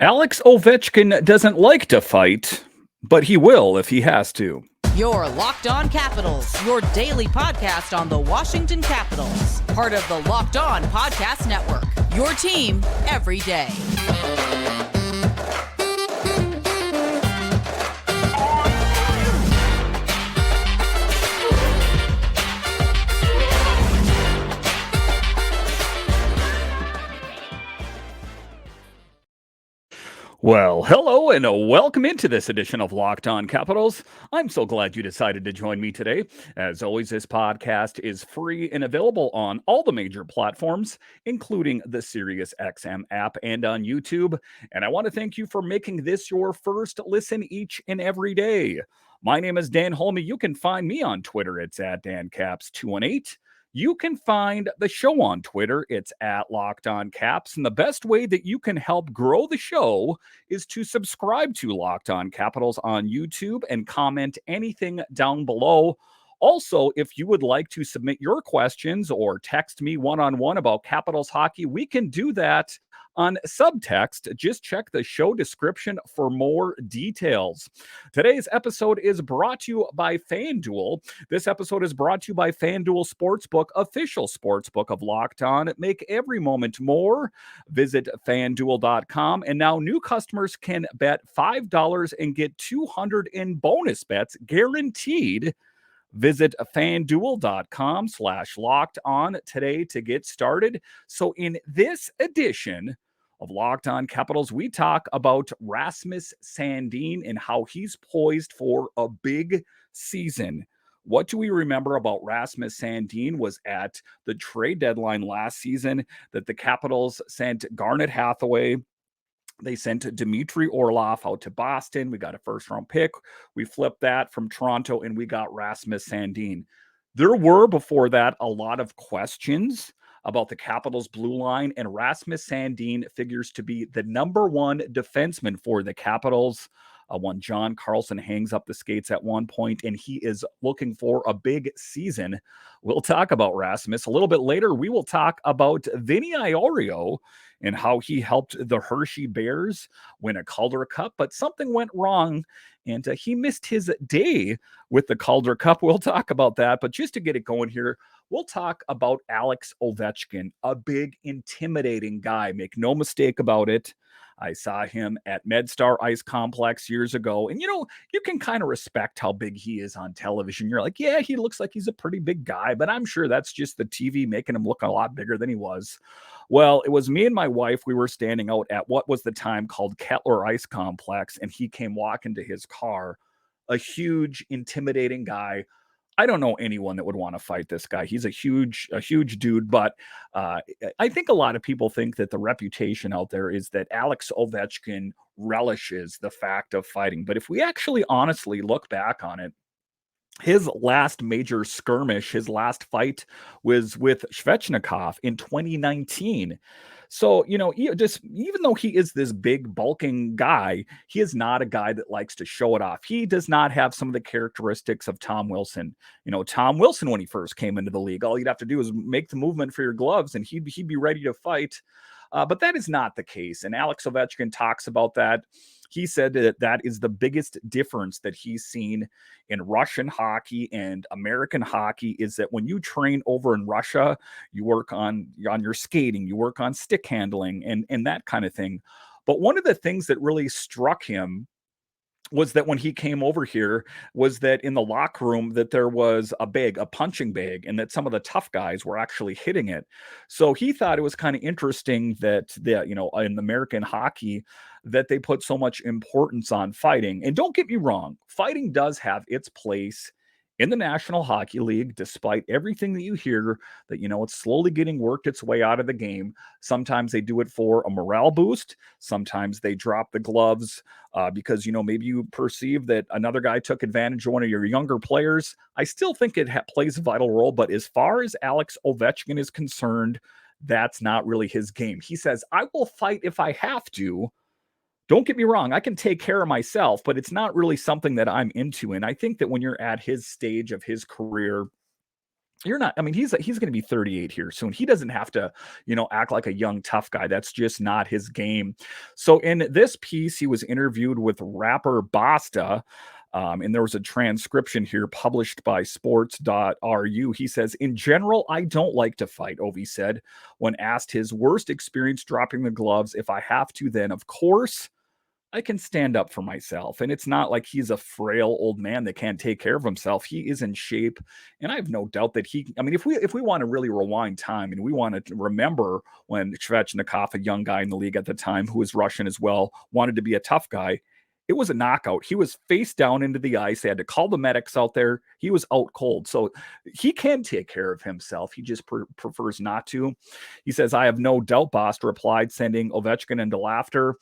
Alex Ovechkin doesn't like to fight, but he will if he has to. Your Locked On Capitals, your daily podcast on the Washington Capitals. Part of the Locked On Podcast Network. Your team every day. Well, hello and welcome into this edition of Locked On Capitals. I'm so glad you decided to join me today. As always, this podcast is free and available on all the major platforms, including the SiriusXM app and on YouTube. And I want to thank you for making this your first listen each and every day. My name is Dan Holme. You can find me on Twitter. It's at DanCaps218. You can find the show on Twitter. It's at Locked On Caps. And the best way that you can help grow the show is to subscribe to Locked On Capitals on YouTube and comment anything down below. Also, if you would like to submit your questions or text me one-on-one about Capitals hockey, we can do that on subtext. Just check the show description for more details. Today's episode is brought to you by FanDuel. This episode is brought to you by FanDuel Sportsbook, official sportsbook of Locked On. Make every moment more. Visit FanDuel.com. And now new customers can bet $5 and get $200 in bonus bets guaranteed. Visit fanduel.com/locked on today to get started. So in this edition of Locked On Capitals, we talk about Rasmus Sandin and how he's poised for a big season. What do we remember about Rasmus Sandin was at the trade deadline last season that the Capitals sent Garnet Hathaway. They sent Dmitry Orlov out to Boston. We got a first-round pick. We flipped that from Toronto, and we got Rasmus Sandin. There were, before that, a lot of questions about the Capitals' blue line, and Rasmus Sandin figures to be the number one defenseman for the Capitals. When John Carlson hangs up the skates at one point, and he is looking for a big season. We'll talk about Rasmus. A little bit later, we will talk about Vincent Iorio and how he helped the Hershey Bears win a Calder Cup, but something went wrong, and he missed his day with the Calder Cup. We'll talk about that, but just to get it going here, we'll talk about Alex Ovechkin, a big, intimidating guy. Make no mistake about it. I saw him at MedStar Ice Complex years ago. And, you can kind of respect how big he is on television. You're like, yeah, he looks like he's a pretty big guy, but I'm sure that's just the TV making him look a lot bigger than he was. Well, it was me and my wife. We were standing out at what was the time called Kettler Ice Complex, and he came walking to his car, a huge, intimidating guy. I don't know anyone that would want to fight this guy. He's a huge dude, but I think a lot of people think that the reputation out there is that Alex Ovechkin relishes the fact of fighting. But if we actually honestly look back on it, his last major skirmish, his last fight was with Svechnikov in 2019. So, even though he is this big, bulking guy, he is not a guy that likes to show it off. He does not have some of the characteristics of Tom Wilson. Tom Wilson, when he first came into the league, all you'd have to do is make the movement for your gloves and he'd be ready to fight. But that is not the case. And Alex Ovechkin talks about that. He said that is the biggest difference that he's seen in Russian hockey and American hockey is that when you train over in Russia, you work on your skating, you work on stick handling and that kind of thing. But one of the things that really struck him was that when he came over here was that in the locker room that there was a punching bag, and that some of the tough guys were actually hitting it. So he thought it was kind of interesting that in American hockey that they put so much importance on fighting. And don't get me wrong, fighting does have its place in the National Hockey League, despite everything that you hear that, it's slowly getting worked its way out of the game. Sometimes they do it for a morale boost. Sometimes they drop the gloves because, maybe you perceive that another guy took advantage of one of your younger players. I still think it plays a vital role. But as far as Alex Ovechkin is concerned, that's not really his game. He says, I will fight if I have to. Don't get me wrong, I can take care of myself, but it's not really something that I'm into. And I think that when you're at his stage of his career, You're not, I mean, he's going to be 38 here soon. He doesn't have to, act like a young tough guy. That's just not his game. So in this piece, he was interviewed with rapper Basta. And there was a transcription here published by sports.ru. He says, in general, I don't like to fight, Ovi said when asked his worst experience dropping the gloves. If I have to, then of course I can stand up for myself. And it's not like he's a frail old man that can't take care of himself. He is in shape. And I have no doubt that I mean, if we want to really rewind time and we want to remember when Svechnikov, a young guy in the league at the time who was Russian as well, wanted to be a tough guy, it was a knockout. He was face down into the ice. They had to call the medics out there. He was out cold. So he can take care of himself. He just prefers not to. He says, I have no doubt, Bost replied, sending Ovechkin into laughter.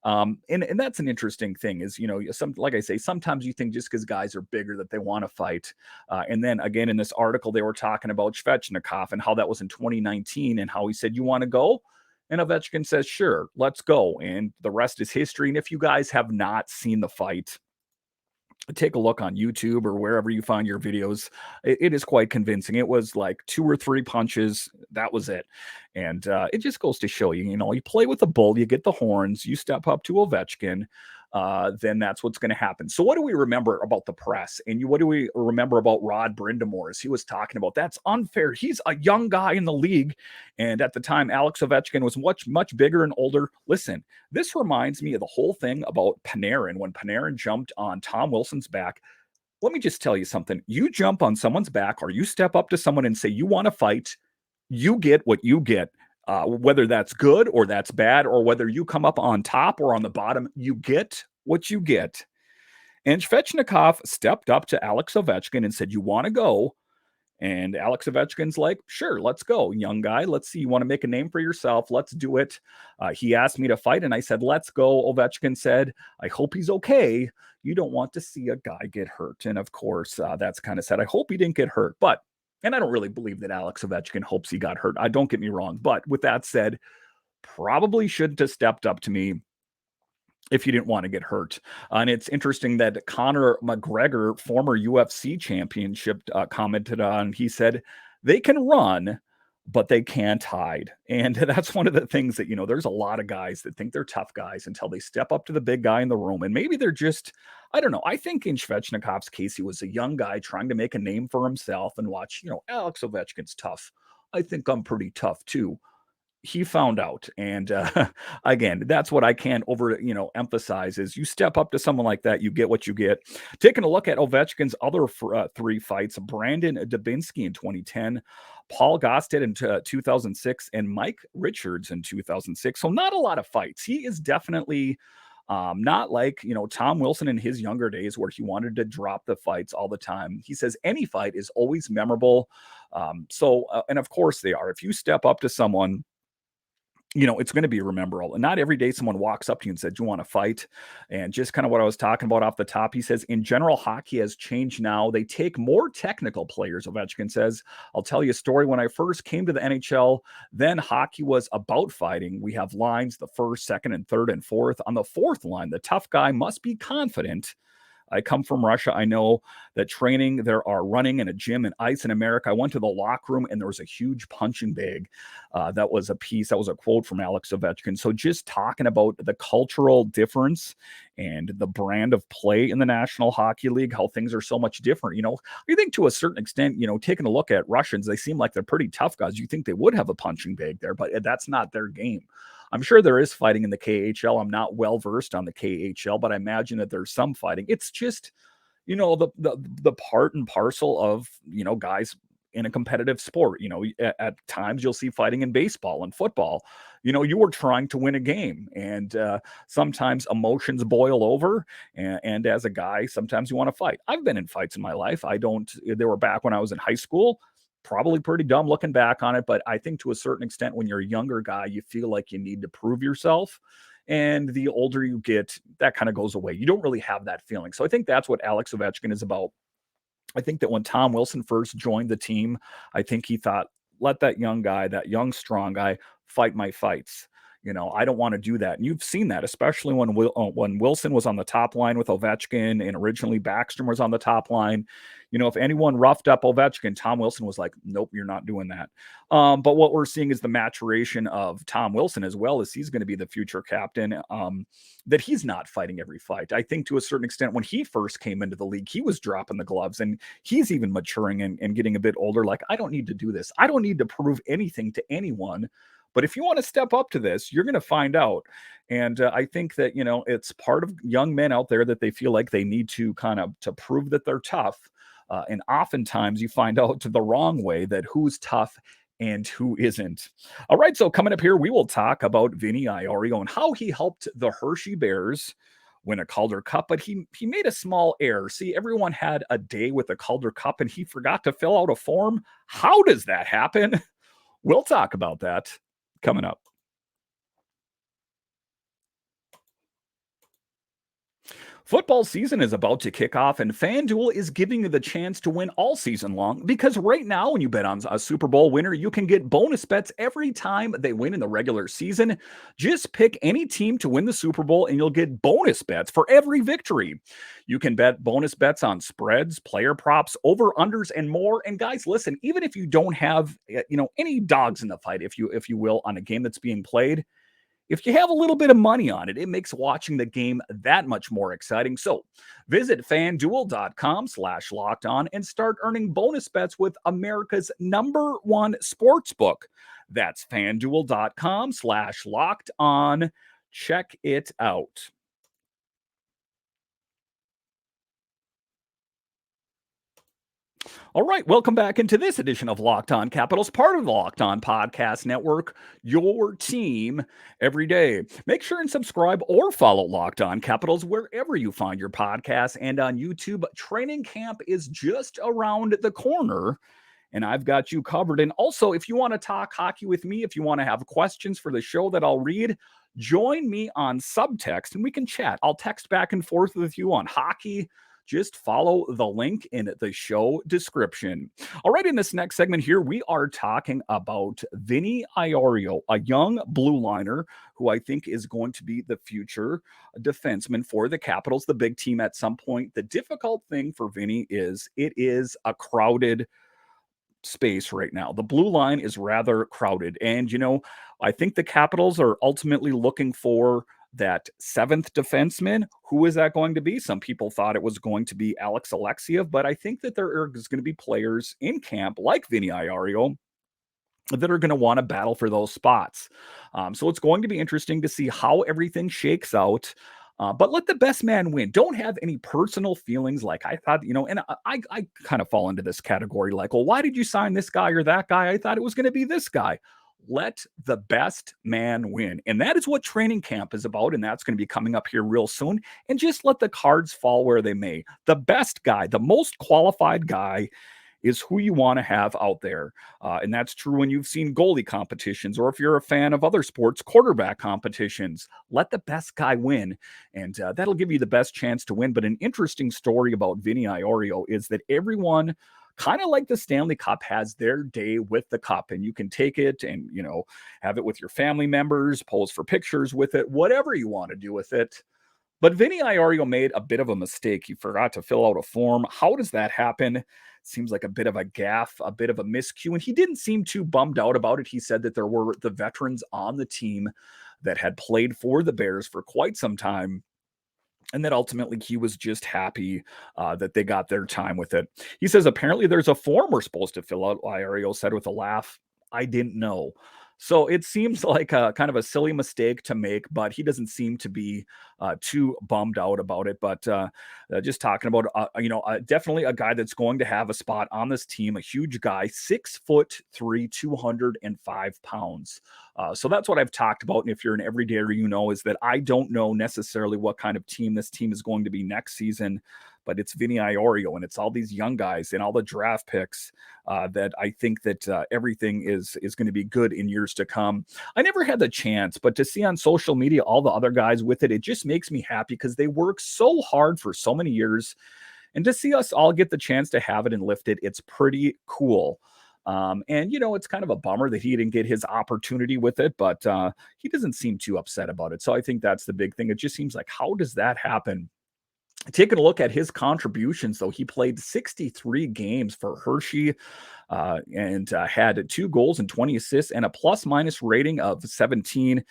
And that's an interesting thing is, like I say, sometimes you think just because guys are bigger that they want to fight. And then again, in this article, they were talking about Svechnikov and how that was in 2019 and how he said, you want to go? And Ovechkin says, sure, let's go. And the rest is history. And if you guys have not seen the fight, take a look on YouTube or wherever you find your videos. It is quite convincing. It was like 2 or 3 punches. That was it. And it just goes to show you, you play with the bull, you get the horns, you step up to Ovechkin, then that's what's going to happen. So what do we remember about the press? And what do we remember about Rod Brindamore as he was talking about? That's unfair. He's a young guy in the league. And at the time, Alex Ovechkin was much, much bigger and older. Listen, this reminds me of the whole thing about Panarin. When Panarin jumped on Tom Wilson's back, let me just tell you something. You jump on someone's back or you step up to someone and say, you want to fight, you get what you get. Whether that's good or that's bad, or whether you come up on top or on the bottom, you get what you get. And Svechnikov stepped up to Alex Ovechkin and said, you want to go? And Alex Ovechkin's like, sure, let's go, young guy. Let's see. You want to make a name for yourself? Let's do it. He asked me to fight, and I said, let's go. Ovechkin said, I hope he's okay. You don't want to see a guy get hurt. And of course, that's kind of sad. I hope he didn't get hurt. And I don't really believe that Alex Ovechkin hopes he got hurt. Don't get me wrong. But with that said, probably shouldn't have stepped up to me if you didn't want to get hurt. And it's interesting that Conor McGregor, former UFC championship, commented on, he said, they can run, but they can't hide. And that's one of the things that, there's a lot of guys that think they're tough guys until they step up to the big guy in the room. And maybe they're just, I don't know. I think in Svechnikov's case, he was a young guy trying to make a name for himself and watch, Alex Ovechkin's tough. I think I'm pretty tough too. He found out. And again, that's what I can't emphasize is you step up to someone like that, you get what you get. Taking a look at Ovechkin's other 3 fights, Brandon Dubinsky in 2010, Paul Gosted in 2006, and Mike Richards in 2006. So not a lot of fights. He is definitely not like, Tom Wilson in his younger days where he wanted to drop the fights all the time. He says any fight is always memorable. And of course they are. If you step up to someone, it's going to be memorable. And not every day someone walks up to you and said, you want to fight? And just kind of what I was talking about off the top, he says, in general, hockey has changed now. They take more technical players, Ovechkin says. I'll tell you a story. When I first came to the NHL, then hockey was about fighting. We have lines, the first, second, and third, and fourth. On the fourth line, the tough guy must be confident. I come from Russia. I know that training, there are running and a gym and ice in America. I went to the locker room and there was a huge punching bag. That was a quote from Alex Ovechkin. So just talking about the cultural difference and the brand of play in the National Hockey League, how things are so much different. You think to a certain extent, taking a look at Russians, they seem like they're pretty tough guys. You think they would have a punching bag there, but that's not their game. I'm sure there is fighting in the KHL. I'm not well versed on the KHL, but I imagine that there's some fighting. It's just, the part and parcel of, guys in a competitive sport. At times you'll see fighting in baseball and football. You were trying to win a game, and sometimes emotions boil over. And as a guy, sometimes you want to fight. I've been in fights in my life. They were back when I was in high school. Probably pretty dumb looking back on it, but I think to a certain extent, when you're a younger guy, you feel like you need to prove yourself. And the older you get, that kind of goes away. You don't really have that feeling. So I think that's what Alex Ovechkin is about. I think that when Tom Wilson first joined the team, I think he thought, let that young guy, that young, strong guy, fight my fights. I don't want to do that. And you've seen that, especially when Wilson was on the top line with Ovechkin and originally Backstrom was on the top line. If anyone roughed up Ovechkin, Tom Wilson was like, nope, you're not doing that. But what we're seeing is the maturation of Tom Wilson as well, as he's going to be the future captain, that he's not fighting every fight. I think to a certain extent, when he first came into the league, he was dropping the gloves, and he's even maturing and getting a bit older. Like, I don't need to do this. I don't need to prove anything to anyone. But if you want to step up to this, you're going to find out. And I think that, it's part of young men out there that they feel like they need to kind of to prove that they're tough. And oftentimes you find out the wrong way that who's tough and who isn't. All right, so coming up here, we will talk about Vinny Iorio and how he helped the Hershey Bears win a Calder Cup, but he made a small error. See, everyone had a day with the Calder Cup, and he forgot to fill out a form. How does that happen? We'll talk about that coming up. Football season is about to kick off, and FanDuel is giving you the chance to win all season long because right now, when you bet on a Super Bowl winner, you can get bonus bets every time they win in the regular season. Just pick any team to win the Super Bowl, and you'll get bonus bets for every victory. You can bet bonus bets on spreads, player props, over-unders, and more. And guys, listen, even if you don't have any dogs in the fight, if you will, on a game that's being played, if you have a little bit of money on it, it makes watching the game that much more exciting. So visit fanduel.com/locked on and start earning bonus bets with America's #1 sportsbook. That's fanduel.com/locked on. Check it out. All right, welcome back into this edition of Locked On Capitals, part of the Locked On Podcast Network, your team every day. Make sure and subscribe or follow Locked On Capitals wherever you find your podcasts and on YouTube. Training camp is just around the corner, and I've got you covered. And also, if you want to talk hockey with me, if you want to have questions for the show that I'll read, join me on Subtext and we can chat. I'll text back and forth with you on hockey. Just follow the link in the show description. All right, in this next segment here, we are talking about Vinny Iorio, a young blue liner who I think is going to be the future defenseman for the Capitals, the big team at some point. The difficult thing for Vinny is it is a crowded space right now. The blue line is rather crowded. And, I think the Capitals are ultimately looking for that seventh defenseman. Who is that going to be? Some people thought it was going to be Alex Alexiev, but I think that there is going to be players in camp like Vinny Iorio that are going to want to battle for those spots. So it's going to be interesting to see how everything shakes out. But let the best man win. Don't have any personal feelings like I thought, and I kind of fall into this category like, well, why did you sign this guy or that guy? I thought it was going to be this guy. Let the best man win. And that is what training camp is about. And that's going to be coming up here real soon. And just let the cards fall where they may. The best guy, the most qualified guy is who you want to have out there. And that's true when you've seen goalie competitions, or if you're a fan of other sports, quarterback competitions. Let the best guy win. And that'll give you the best chance to win. But an interesting story about Vinny Iorio is that everyone, kind of like the Stanley Cup, has their day with the cup, and you can take it and, have it with your family members, pose for pictures with it, whatever you want to do with it. But Vinny Iorio made a bit of a mistake. He forgot to fill out a form. How does that happen? Seems like a bit of a gaffe, a bit of a miscue, and he didn't seem too bummed out about it. He said that there were the veterans on the team that had played for the Bears for quite some time, and that ultimately he was just happy that they got their time with it. He says, apparently there's a form we're supposed to fill out, Iorio said with a laugh. I didn't know. So it seems like a kind of a silly mistake to make, but he doesn't seem to be too bummed out about it. But just talking about, definitely a guy that's going to have a spot on this team, a huge guy, 6'3", 205 pounds. So that's what I've talked about. And if you're an everydayer, is that I don't know necessarily what kind of team this team is going to be next season, but it's Vinny Iorio and it's all these young guys and all the draft picks that I think that everything is going to be good in years to come. I never had the chance, but to see on social media all the other guys with it, it just makes me happy because they work so hard for so many years. And to see us all get the chance to have it and lift it, it's pretty cool. And, it's kind of a bummer that he didn't get his opportunity with it, but he doesn't seem too upset about it. So I think that's the big thing. It just seems like, how does that happen? Taking a look at his contributions, though, he played 63 games for Hershey and had 2 goals and 20 assists and a plus minus rating of 17.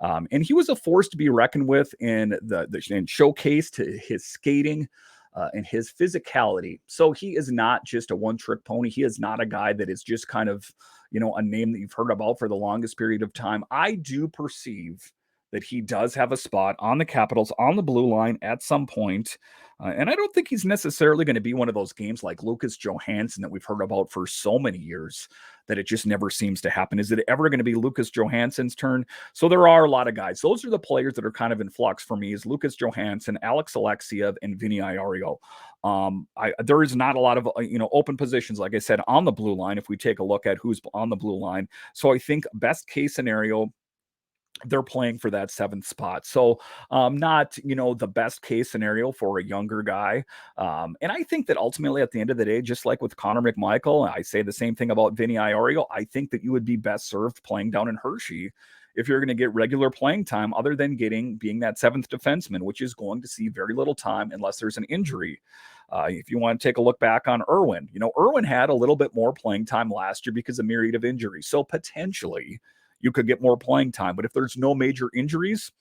And he was a force to be reckoned with in and showcased his skating and his physicality. So he is not just a one trick pony. He is not a guy that is just kind of, a name that you've heard about for the longest period of time. I do perceive that he does have a spot on the Capitals on the blue line at some point. And I don't think he's necessarily going to be one of those games like Lucas Johansson that we've heard about for so many years that it just never seems to happen. Is it ever going to be Lucas Johansson's turn? So there are a lot of guys. Those are the players that are kind of in flux for me is Lucas Johansson, Alex Alexiev, and Vinny Iorio. There is not a lot of, open positions, like I said, on the blue line if we take a look at who's on the blue line. So I think best case scenario, they're playing for that 7th spot. So not, the best case scenario for a younger guy. And I think that ultimately at the end of the day, just like with Connor McMichael, I say the same thing about Vinny Iorio. I think that you would be best served playing down in Hershey if you're going to get regular playing time other than being that 7th defenseman, which is going to see very little time unless there's an injury. If you want to take a look back on Irwin, Irwin had a little bit more playing time last year because of myriad of injuries. So potentially you could get more playing time. But if there's no major injuries,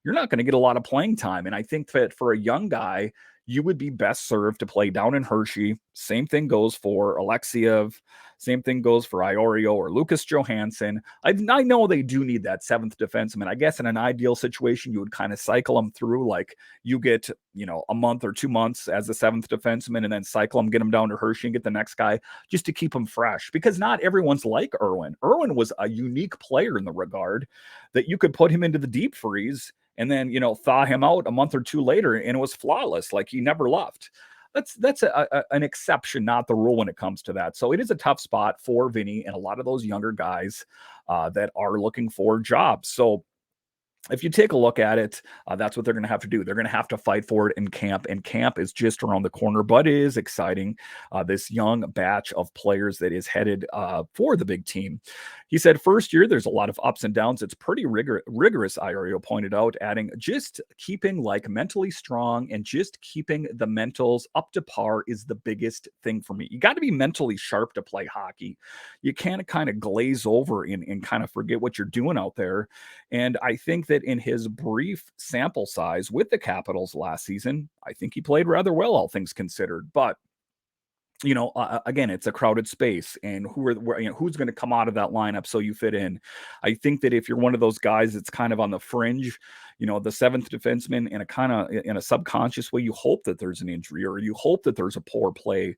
you're not going to get a lot of playing time. And I think that for a young guy, you would be best served to play down in Hershey. Same thing goes for Alexiev. Same thing goes for Iorio or Lucas Johansson. I know they do need that 7th defenseman. I guess in an ideal situation, you would kind of cycle them through. Like you get, a month or 2 months as the 7th defenseman and then cycle them, get them down to Hershey and get the next guy just to keep them fresh. Because not everyone's like Irwin. Irwin was a unique player in the regard that you could put him into the deep freeze and then, thaw him out a month or 2 later, and it was flawless. Like he never left. That's an exception, not the rule when it comes to that. So it is a tough spot for Vinny and a lot of those younger guys that are looking for jobs. So if you take a look at it, that's what they're going to have to do. They're going to have to fight for it in camp, and camp is just around the corner, but it is exciting. This young batch of players that is headed for the big team. He said, first year, there's a lot of ups and downs. It's pretty rigorous, Iorio pointed out, adding just keeping like mentally strong and just keeping the mentals up to par is the biggest thing for me. You got to be mentally sharp to play hockey. You can't kind of glaze over and kind of forget what you're doing out there. And I think that in his brief sample size with the Capitals last season, I think he played rather well, all things considered. But again, it's a crowded space, and who's going to come out of that lineup so you fit in. I think that if you're one of those guys that's kind of on the fringe, the 7th defenseman, in a subconscious way, you hope that there's an injury or you hope that there's a poor play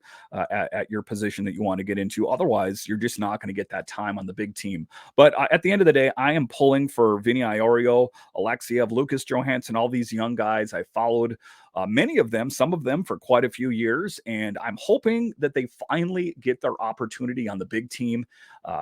at your position that you want to get into. Otherwise, you're just not going to get that time on the big team. But at the end of the day, I am pulling for Vinny Iorio, Alexiev, Lucas Johansson, all these young guys. I followed many of them, some of them for quite a few years, and I'm hoping that they finally get their opportunity on the big team.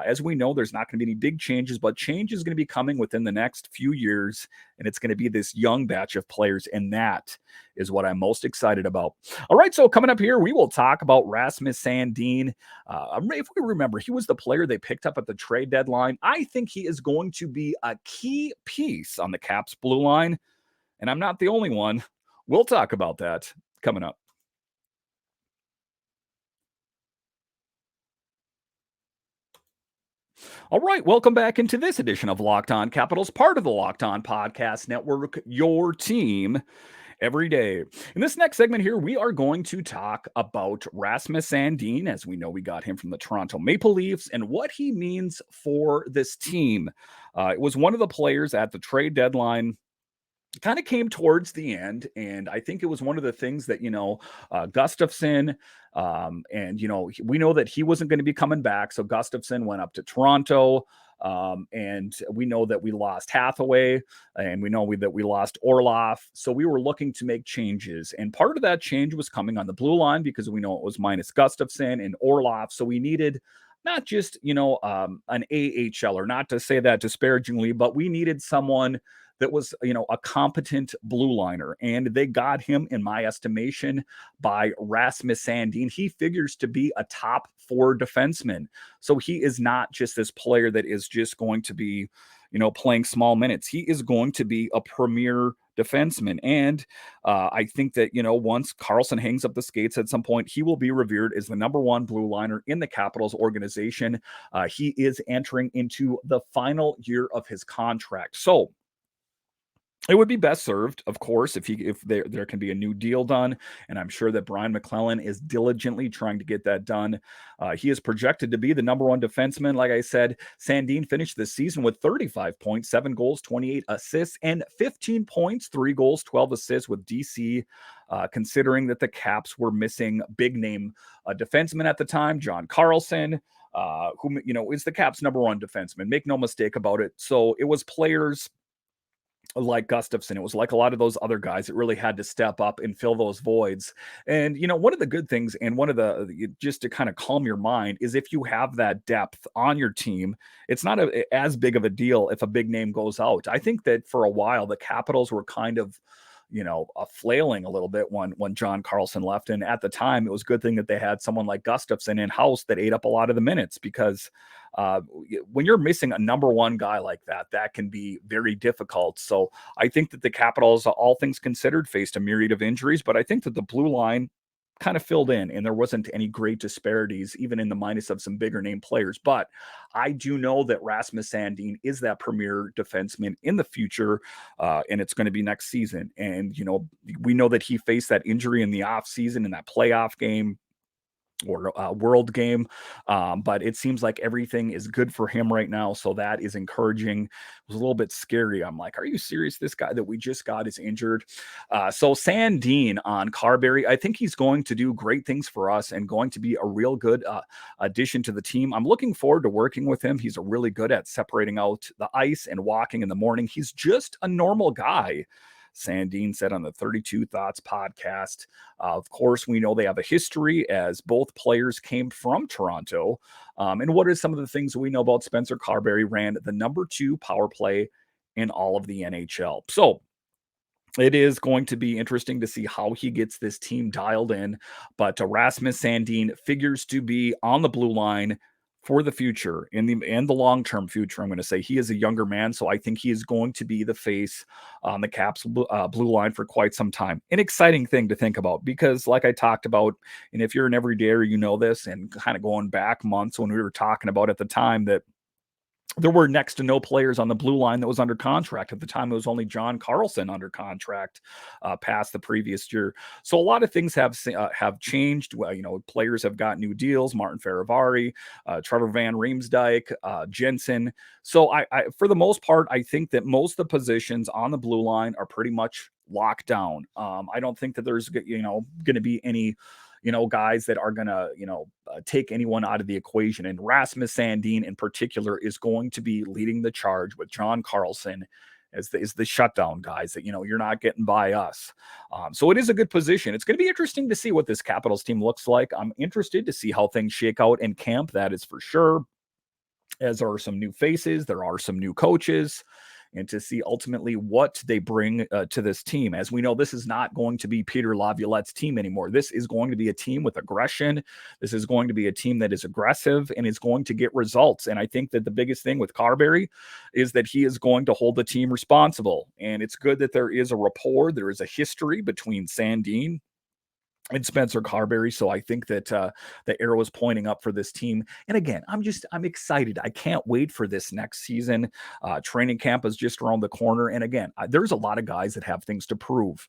As we know, there's not going to be any big changes, but change is going to be coming within the next few years, and it's going to be this young batch of players, and that is what I'm most excited about. All right, so coming up here, we will talk about Rasmus Sandin. If we remember, he was the player they picked up at the trade deadline. I think he is going to be a key piece on the Caps blue line, and I'm not the only one. We'll talk about that coming up. All right, welcome back into this edition of Locked On Capitals, part of the Locked On Podcast Network, your team every day. In this next segment here, we are going to talk about Rasmus Sandin, as we know we got him from the Toronto Maple Leafs, and what he means for this team. It was one of the players at the trade deadline. Kind of came towards the end, and I think it was one of the things that Gustafsson, and we know that he wasn't going to be coming back, so Gustafsson went up to Toronto, and we know that we lost Hathaway, and we know that we lost Orlov, so we were looking to make changes, and part of that change was coming on the blue line because we know it was minus Gustafsson and Orlov, so we needed not just an AHLer, not to say that disparagingly, but we needed someone that was, a competent blue liner. And they got him, in my estimation, by Rasmus Sandin. He figures to be a top 4 defenseman. So he is not just this player that is just going to be, playing small minutes. He is going to be a premier defenseman. And I think that, once Carlson hangs up the skates at some point, he will be revered as the number one blue liner in the Capitals organization. He is entering into the final year of his contract. So it would be best served, of course, if there can be a new deal done, and I'm sure that Brian McClellan is diligently trying to get that done. He is projected to be the number one defenseman. Like I said, Sandin finished the season with 35 points, 7 goals, 28 assists, and 15 points, 3 goals, 12 assists with DC. Considering that the Caps were missing big name defenseman at the time, John Carlson, who is the Caps' number one defenseman. Make no mistake about it. So it was players like Gustafson. It was like a lot of those other guys that really had to step up and fill those voids. And, one of the good things, and one of just to kind of calm your mind, is if you have that depth on your team, it's not as big of a deal if a big name goes out. I think that for a while, the Capitals were kind of, flailing a little bit when John Carlson left. And at the time, it was a good thing that they had someone like Gustafson in house that ate up a lot of the minutes, because when you're missing a number one guy like that, that can be very difficult. So I think that the Capitals, all things considered, faced a myriad of injuries, but I think that the blue line kind of filled in, and there wasn't any great disparities, even in the minus of some bigger name players. But I do know that Rasmus Sandin is that premier defenseman in the future, and it's going to be next season. And, we know that he faced that injury in the offseason in that playoff game or world game. But it seems like everything is good for him right now. So that is encouraging. It was a little bit scary. I'm like, are you serious? This guy that we just got is injured. So Sandin on Carberry, I think he's going to do great things for us and going to be a real good addition to the team. I'm looking forward to working with him. He's really good at separating out the ice and walking in the morning. He's just a normal guy, Sandin said on the 32 Thoughts podcast. Of course, we know they have a history, as both players came from Toronto. And what are some of the things we know about Spencer Carberry? Ran the number 2 power play in all of the NHL. So it is going to be interesting to see how he gets this team dialed in. But Rasmus Sandin figures to be on the blue line for the future, in the long-term future. I'm going to say he is a younger man, so I think he is going to be the face on the Caps blue line for quite some time. An exciting thing to think about, because like I talked about, and if you're an everydayer, you know this, and kind of going back months when we were talking about at the time that there were next to no players on the blue line that was under contract. At the time, it was only John Carlson under contract past the previous year. So a lot of things have changed. Well, players have got new deals. Martin Feravari, Trevor Van Riemsdyk, Jensen. So I, for the most part, I think that most of the positions on the blue line are pretty much locked down. I don't think that there's going to be any guys that are going to, take anyone out of the equation. And Rasmus Sandin in particular is going to be leading the charge with John Carlson as the shutdown guys that, you're not getting by us. So it is a good position. It's going to be interesting to see what this Capitals team looks like. I'm interested to see how things shake out in camp. That is for sure. As there are some new faces, there are some new coaches, and to see ultimately what they bring to this team. As we know, this is not going to be Peter Laviolette's team anymore. This is going to be a team with aggression. This is going to be a team that is aggressive and is going to get results. And I think that the biggest thing with Carberry is that he is going to hold the team responsible. And it's good that there is a rapport. There is a history between Sandin and Spencer Carberry. So I think that the arrow is pointing up for this team. And again, I'm excited. I can't wait for this next season. Training camp is just around the corner. And again, there's a lot of guys that have things to prove.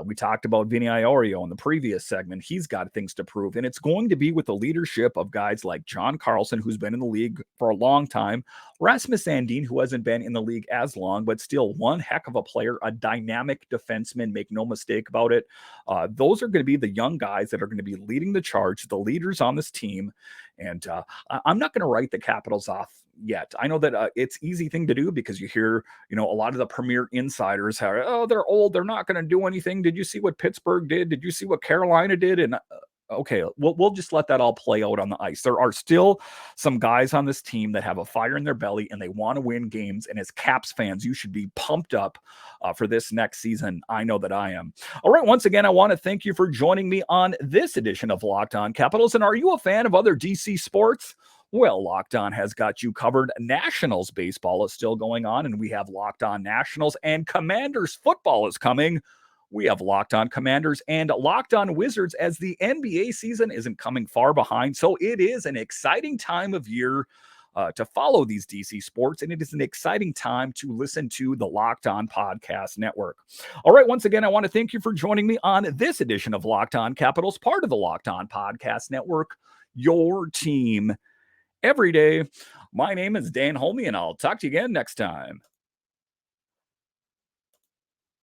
We talked about Vincent Iorio in the previous segment. He's got things to prove. And it's going to be with the leadership of guys like John Carlson, who's been in the league for a long time, Rasmus Sandin, who hasn't been in the league as long, but still one heck of a player, a dynamic defenseman, make no mistake about it. Those are going to be the young guys that are going to be leading the charge, the leaders on this team. And I'm not going to write the Capitals off yet. I know that it's easy thing to do, because you hear, a lot of the premier insiders are, oh, they're old, they're not going to do anything. Did you see what Pittsburgh did? Did you see what Carolina did? And okay, we'll just let that all play out on the ice. There are still some guys on this team that have a fire in their belly and they want to win games. And as Caps fans, you should be pumped up for this next season. I know that I am. All right, once again, I want to thank you for joining me on this edition of Locked On Capitals. And are you a fan of other DC sports? Well, Locked On has got you covered. Nationals baseball is still going on, and we have Locked On Nationals, and Commanders football is coming. We have Locked On Commanders and Locked On Wizards, as the NBA season isn't coming far behind. So it is an exciting time of year to follow these DC sports, and it is an exciting time to listen to the Locked On Podcast Network. All right, once again, I want to thank you for joining me on this edition of Locked On Capitals, part of the Locked On Podcast Network, your team every day. My name is Dan Holme, and I'll talk to you again next time.